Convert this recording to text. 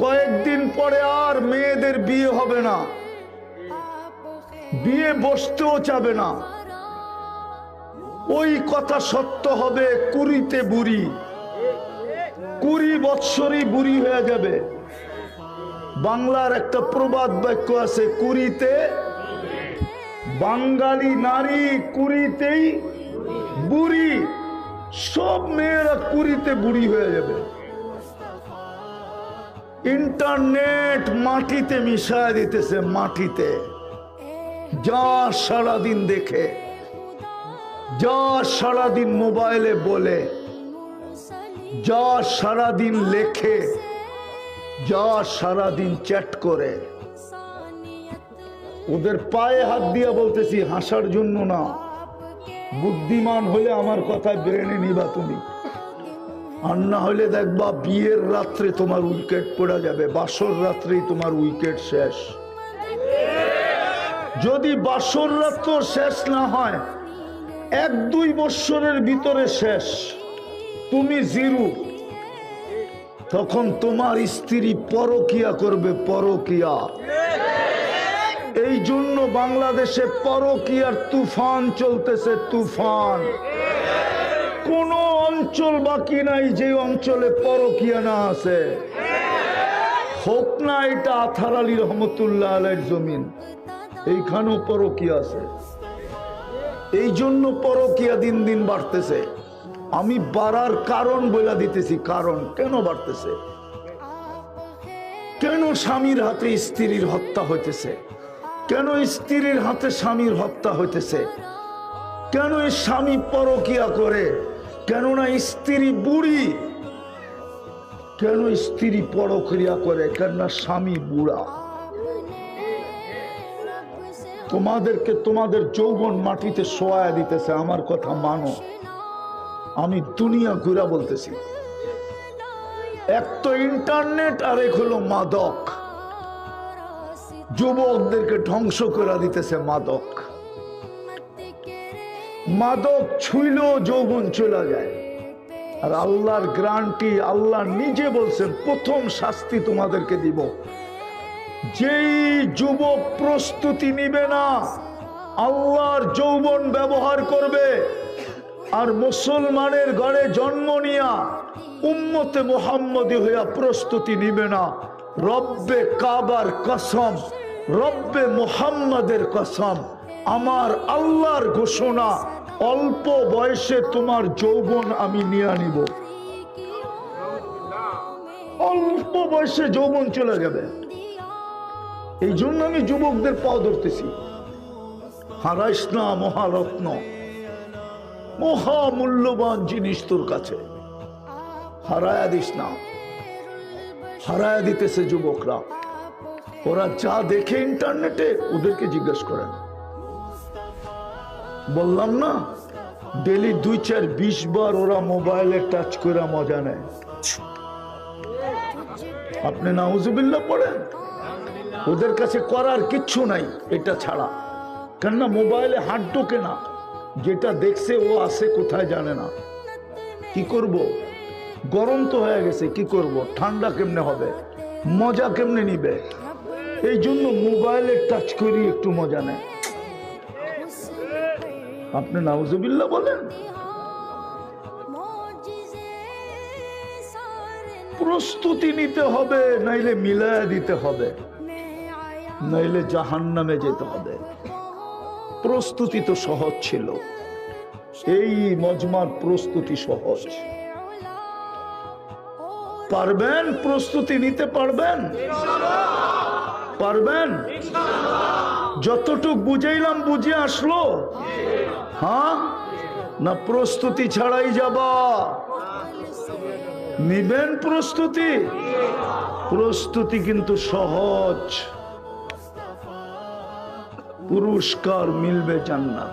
কয়েকদিন পরে আর মেয়েদের বিয়ে হবে না, বিয়ে বসতেও চাবে না। ওই কথা সত্য হবে, 20-তে বুড়ি, 20 বৎসরই বুড়ি হয়ে যাবে। বাংলার একটা প্রবাদ বাক্য আছে, 20-তে বাঙালি নারী 20-তেই বুড়ি। সব মেয়েরা 20-তে বুড়ি হয়ে যাবে। ইন্টারনেট মাটিতে মিশায় দিতেছে, মাটিতে। যা সারাদিন দেখে, যা সারাদিন মোবাইলে বলে, যা সারাদিন লেখে, যা সারাদিন চ্যাট করে, ওদের পায়ে হাত দিয়া বলতেছি, হাসার জন্য না। বুদ্ধিমান হলে আমার কথা ব্রেনে নিবা তুমি, আর না হলে দেখবা বিয়ের রাত্রে তোমার উইকেট পড়ে যাবে, বাসর রাত্রেই তোমার উইকেট শেষ। যদি বাসর রাত্র শেষ না হয়, 1-2 বৎসরের ভিতরে শেষ, তুমি জিরো। তখন তোমার স্ত্রী পরকিয়া করবে, পরকিয়া। এই জন্য বাংলাদেশে পরকিয়ার তুফান চলতেছে, তুফান। কোন অঞ্চল বাকি নাই যে অঞ্চলে পরকিয়া না আছে। হোক না এটা আথার আলী রহমতুল্লাহ আলাইহির জমিন, এইখানেও পরকিয়া আছে। এই জন্য পরকিয়া দিন দিন বাড়তেছে। আমি বাড়ার কারণ বলে দিতেছি, কারণ কেন বাড়তেছে, কেন স্বামীর হাতে স্ত্রীর হত্যা হইতেছে, কেন স্ত্রীর হাতে স্বামীর হত্যা হইতেছে, কেন স্বামী পরকিয়া করে, কেননা স্ত্রী বুড়ি, কেন স্ত্রী পরক্রিয়া করে, কেননা স্বামী বুড়া। তোমাদেরকে তোমাদের যৌবন মাটিতে শোয়া দিতেছে, আমার কথা মানো। আমি দুনিয়া ঘুরা বলতেছি। এক তো ইন্টারনেট, আর এক হলো মাদক। যুবকদেরকে ধ্বংস করে দিতেছে মাদক। মাদক ছুঁইলেও যৌবন চলে যায়। আর আল্লাহর গ্যারান্টি, আল্লাহ নিজে বলছেন, প্রথম শাস্তি তোমাদেরকে দিব। যেই যুবক প্রস্তুতি নিবে না, আল্লাহর যৌবন ব্যবহার করবে, আর মুসলমানের ঘরে জন্ম নিয়া উম্মতে মুহাম্মদী হইয়া প্রস্তুতি নিবে না, রব্বে কাবার কসম, রব্বে মুহাম্মদের কসম, আমার আল্লাহর ঘোষণা, অল্প বয়সে তোমার যৌবন আমি নিয়ে নিব। অল্প বয়সে যৌবন চলে যাবে। এই জন্য আমি যুবকদের পা ধরতেছি, হারাইস না মহারত্ন, মহামূল্যবান জিনিস তোর কাছে, হারায়া দিস না। হারায়া দিতেছে যুবকরা। ওরা যা দেখে ইন্টারনেটে, ওদেরকে জিজ্ঞেস করেন। বললাম না, ডেলি 2-4-20 বার ওরা মোবাইলে টাচ করে মজা নেয়। আপনি নাউজুবিল্লাহ পড়েন। ওদের কাছে করার কিচ্ছু নাই এটা ছাড়া, কেননা মোবাইলে হাত ঢোকে না। যেটা দেখছে ও আছে কোথায় জানে না। কি করব, গরম তো হয়ে গেছে, কি করব, ঠান্ডা কেমনে হবে, মজা কেমনে নিবে, এই জন্য মোবাইলে টাচ করি একটু মজা নেয়। আপনি নাউজুবিল্লাহ বলেন। প্রস্তুতি নিতে হবে, নাইলে মিলায়া দিতে হবে, নাইলে জাহান্নামে যেতে হবে। প্রস্তুতি তো সহজ ছিল, এই মজমার প্রস্তুতি সহজ। পারবেন প্রস্তুতি নিতে? পারবেন? পারবেন? যতটুক বুঝাইলাম বুঝে আসলো? হ্যাঁ না প্রস্তুতি ছাড়াই যাবা? নিবেন প্রস্তুতি? প্রস্তুতি কিন্তু সহজ, পুরস্কার মিলবে জান্নাত।